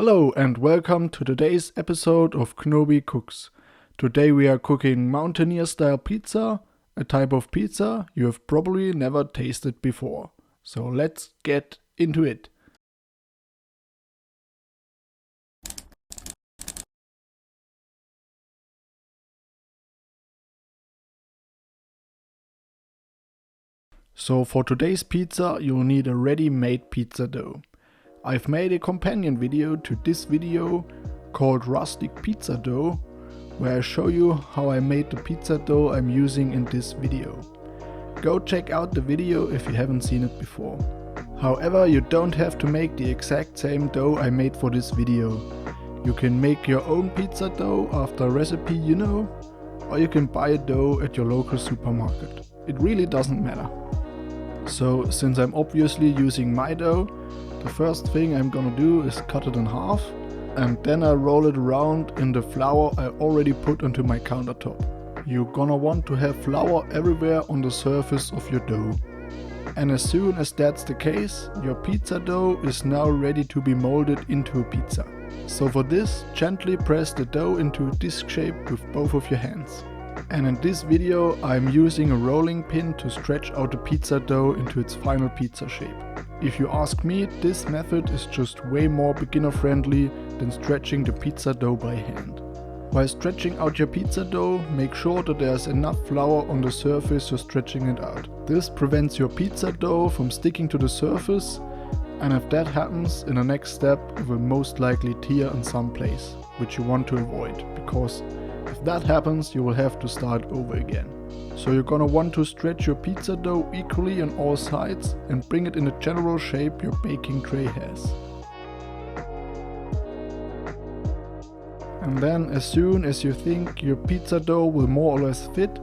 Hello and welcome to today's episode of Knobi Cooks. Today we are cooking Mountaineer style pizza, a type of pizza you have probably never tasted before. So let's get into it. So for today's pizza you'll need a ready-made pizza dough. I've made a companion video to this video called Rustic Pizza Dough, where I show you how I made the pizza dough I'm using in this video. Go check out the video if you haven't seen it before. However, you don't have to make the exact same dough I made for this video. You can make your own pizza dough after a recipe you know, or you can buy a dough at your local supermarket. It really doesn't matter. So since I'm obviously using my dough, the first thing I'm gonna do is cut it in half, and then I roll it around in the flour I already put onto my countertop. You're gonna want to have flour everywhere on the surface of your dough. And as soon as that's the case, your pizza dough is now ready to be molded into a pizza. So for this, gently press the dough into a disc shape with both of your hands. And in this video I'm using a rolling pin to stretch out the pizza dough into its final pizza shape. If you ask me, this method is just way more beginner friendly than stretching the pizza dough by hand. While stretching out your pizza dough, make sure that there's enough flour on the surface you're stretching it out. This prevents your pizza dough from sticking to the surface, and if that happens, in the next step it will most likely tear in some place, which you want to avoid, because if that happens you will have to start over again. So you're gonna want to stretch your pizza dough equally on all sides and bring it in the general shape your baking tray has. And then as soon as you think your pizza dough will more or less fit,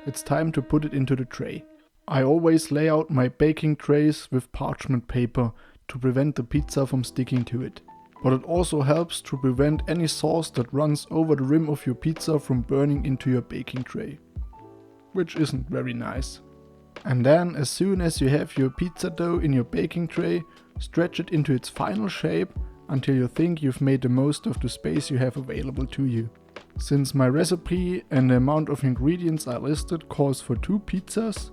it's time to put it into the tray. I always lay out my baking trays with parchment paper to prevent the pizza from sticking to it. But it also helps to prevent any sauce that runs over the rim of your pizza from burning into your baking tray, which isn't very nice. And then as soon as you have your pizza dough in your baking tray, stretch it into its final shape until you think you've made the most of the space you have available to you. Since my recipe and the amount of ingredients I listed calls for 2 pizzas,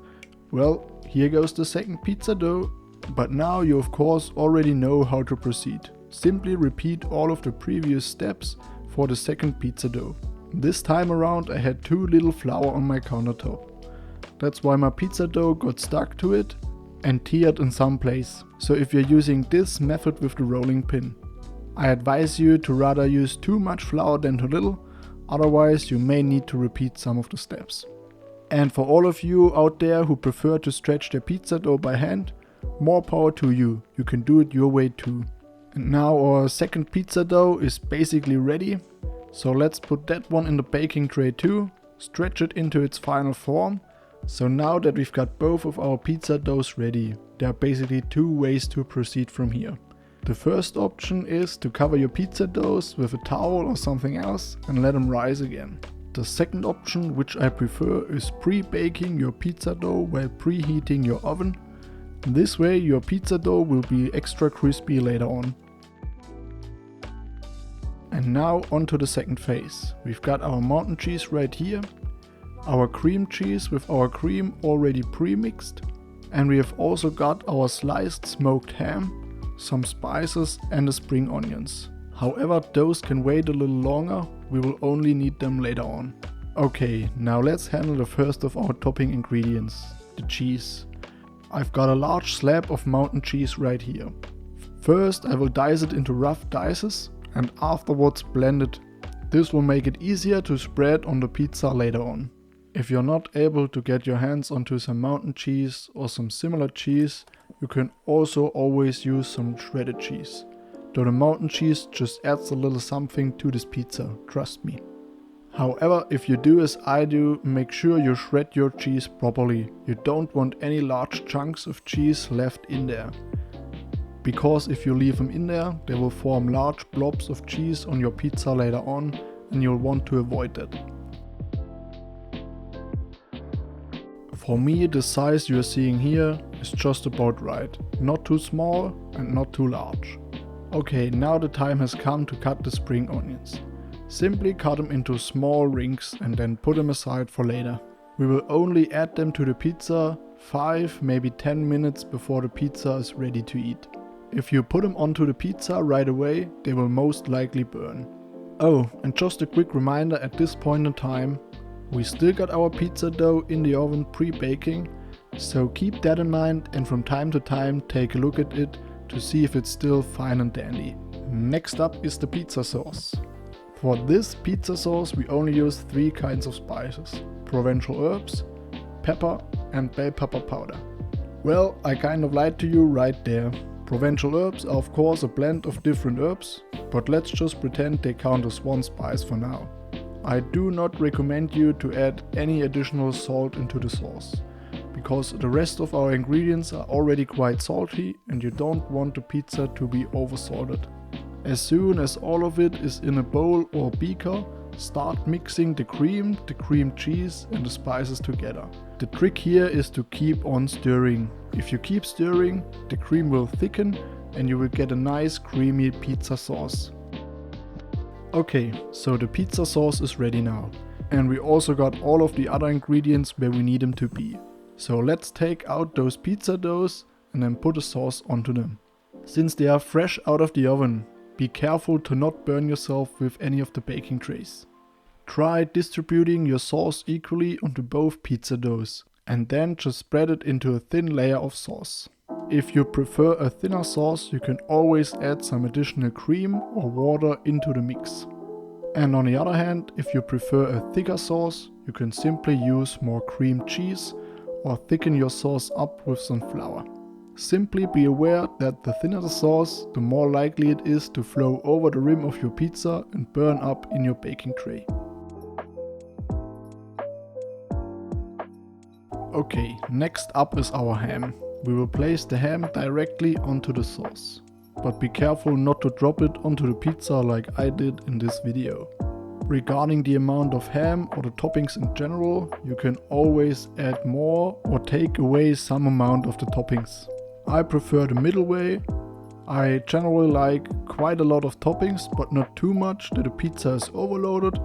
well, here goes the second pizza dough. But now you of course already know how to proceed. Simply repeat all of the previous steps for the second pizza dough. This time around I had too little flour on my countertop. That's why my pizza dough got stuck to it and teared in some place. So if you're using this method with the rolling pin, I advise you to rather use too much flour than too little, otherwise you may need to repeat some of the steps. And for all of you out there who prefer to stretch their pizza dough by hand, more power to you, you can do it your way too. And now our second pizza dough is basically ready, so let's put that one in the baking tray too, stretch it into its final form. So now that we've got both of our pizza doughs ready, there are basically 2 ways to proceed from here. The first option is to cover your pizza doughs with a towel or something else and let them rise again. The second option, which I prefer, is pre-baking your pizza dough while preheating your oven. This way your pizza dough will be extra crispy later on. And now on to the second phase. We've got our mountain cheese right here, our cream cheese with our cream already pre-mixed, and we have also got our sliced smoked ham, some spices and the spring onions. However, those can wait a little longer, we will only need them later on. Okay, now let's handle the first of our topping ingredients, the cheese. I've got a large slab of mountain cheese right here. First I will dice it into rough dices and afterwards blend it. This will make it easier to spread on the pizza later on. If you're not able to get your hands onto some mountain cheese or some similar cheese, you can also always use some shredded cheese. Though the mountain cheese just adds a little something to this pizza, trust me. However, if you do as I do, make sure you shred your cheese properly. You don't want any large chunks of cheese left in there. Because if you leave them in there, they will form large blobs of cheese on your pizza later on, and you'll want to avoid that. For me, the size you're seeing here is just about right. Not too small and not too large. Okay, now the time has come to cut the spring onions. Simply cut them into small rings and then put them aside for later. We will only add them to the pizza 5, maybe 10 minutes before the pizza is ready to eat. If you put them onto the pizza right away, they will most likely burn. Oh, and just a quick reminder at this point in time, we still got our pizza dough in the oven pre-baking, so keep that in mind and from time to time take a look at it to see if it's still fine and dandy. Next up is the pizza sauce. For this pizza sauce we only use 3 kinds of spices: provencal herbs, pepper and bell pepper powder. Well, I kind of lied to you right there. Provencal herbs are of course a blend of different herbs, but let's just pretend they count as one spice for now. I do not recommend you to add any additional salt into the sauce, because the rest of our ingredients are already quite salty and you don't want the pizza to be oversalted. As soon as all of it is in a bowl or beaker, start mixing the cream cheese and the spices together. The trick here is to keep on stirring. If you keep stirring, the cream will thicken and you will get a nice creamy pizza sauce. Okay, so the pizza sauce is ready now. And we also got all of the other ingredients where we need them to be. So let's take out those pizza doughs and then put the sauce onto them. Since they are fresh out of the oven, be careful to not burn yourself with any of the baking trays. Try distributing your sauce equally onto both pizza doughs and then just spread it into a thin layer of sauce. If you prefer a thinner sauce, you can always add some additional cream or water into the mix. And on the other hand, if you prefer a thicker sauce, you can simply use more cream cheese or thicken your sauce up with some flour. Simply be aware that the thinner the sauce, the more likely it is to flow over the rim of your pizza and burn up in your baking tray. Okay, next up is our ham. We will place the ham directly onto the sauce. But be careful not to drop it onto the pizza like I did in this video. Regarding the amount of ham or the toppings in general, you can always add more or take away some amount of the toppings. I prefer the middle way. I generally like quite a lot of toppings, but not too much that the pizza is overloaded,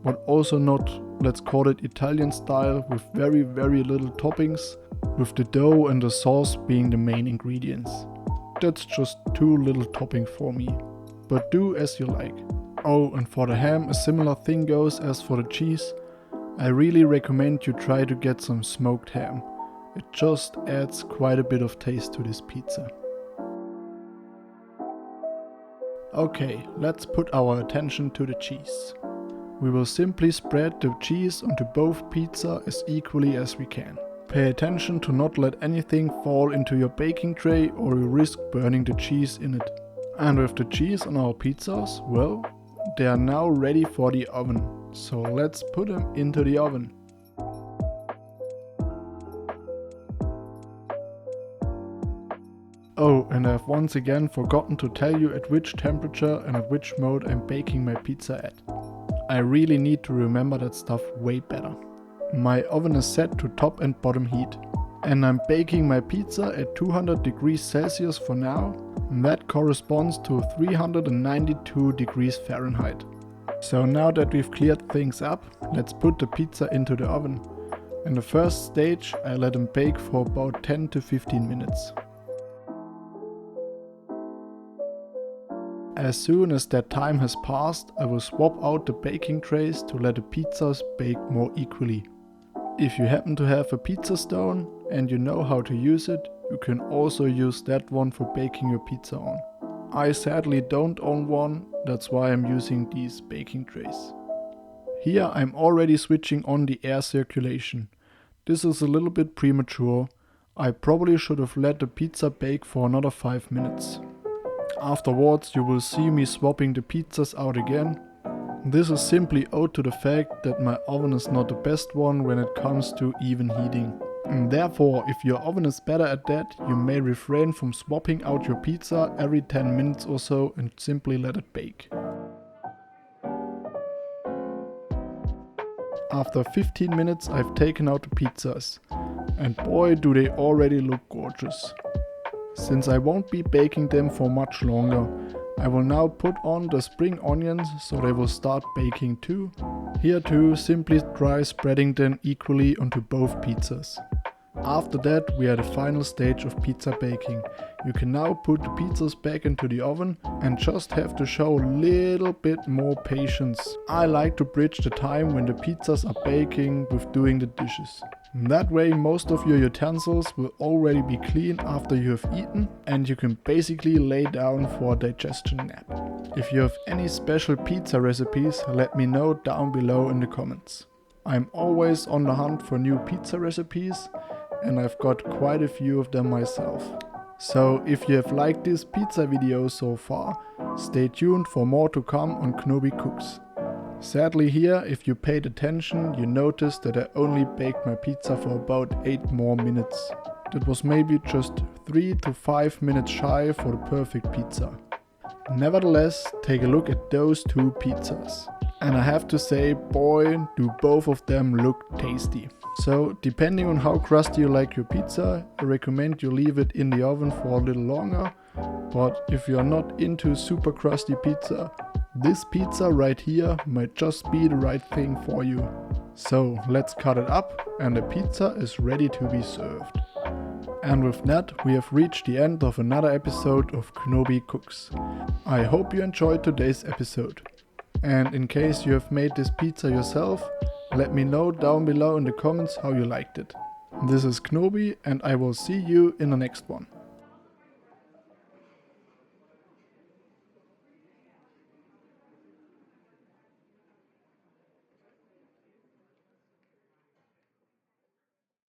but also not, let's call it Italian style, with very little toppings, with the dough and the sauce being the main ingredients. That's just too little topping for me, but do as you like. Oh, and for the ham a similar thing goes as for the cheese. I really recommend you try to get some smoked ham. It just adds quite a bit of taste to this pizza. Okay, let's put our attention to the cheese. We will simply spread the cheese onto both pizza as equally as we can. Pay attention to not let anything fall into your baking tray or you risk burning the cheese in it. And with the cheese on our pizzas, well, they are now ready for the oven. So let's put them into the oven. Oh, and I've once again forgotten to tell you at which temperature and at which mode I'm baking my pizza at. I really need to remember that stuff way better. My oven is set to top and bottom heat. And I'm baking my pizza at 200 degrees Celsius for now, and that corresponds to 392 degrees Fahrenheit. So now that we've cleared things up, let's put the pizza into the oven. In the first stage, I let them bake for about 10 to 15 minutes. As soon as that time has passed, I will swap out the baking trays to let the pizzas bake more equally. If you happen to have a pizza stone and you know how to use it, you can also use that one for baking your pizza on. I sadly don't own one, that's why I'm using these baking trays. Here I'm already switching on the air circulation. This is a little bit premature. I probably should have let the pizza bake for another 5 minutes. Afterwards you will see me swapping the pizzas out again. This is simply owed to the fact that my oven is not the best one when it comes to even heating. And therefore, if your oven is better at that, you may refrain from swapping out your pizza every 10 minutes or so and simply let it bake. After 15 minutes I've taken out the pizzas, and boy do they already look gorgeous. Since I won't be baking them for much longer, I will now put on the spring onions so they will start baking too. Here too, simply try spreading them equally onto both pizzas. After that, we are at the final stage of pizza baking. You can now put the pizzas back into the oven and just have to show a little bit more patience. I like to bridge the time when the pizzas are baking with doing the dishes. That way most of your utensils will already be clean after you have eaten, and you can basically lay down for a digestion nap. If you have any special pizza recipes, let me know down below in the comments. I'm always on the hunt for new pizza recipes, and I've got quite a few of them myself. So if you have liked this pizza video so far, stay tuned for more to come on Knobi Cooks. Sadly here, if you paid attention, you noticed that I only baked my pizza for about 8 more minutes. That was maybe just 3 to 5 minutes shy for the perfect pizza. Nevertheless, take a look at those 2 pizzas. And I have to say, boy, do both of them look tasty. So, depending on how crusty you like your pizza, I recommend you leave it in the oven for a little longer. But if you're not into super crusty pizza, this pizza right here might just be the right thing for you. So, let's cut it up and the pizza is ready to be served. And with that, we have reached the end of another episode of Knobi Cooks. I hope you enjoyed today's episode. And in case you have made this pizza yourself, let me know down below in the comments how you liked it. This is Knobi, and I will see you in the next one.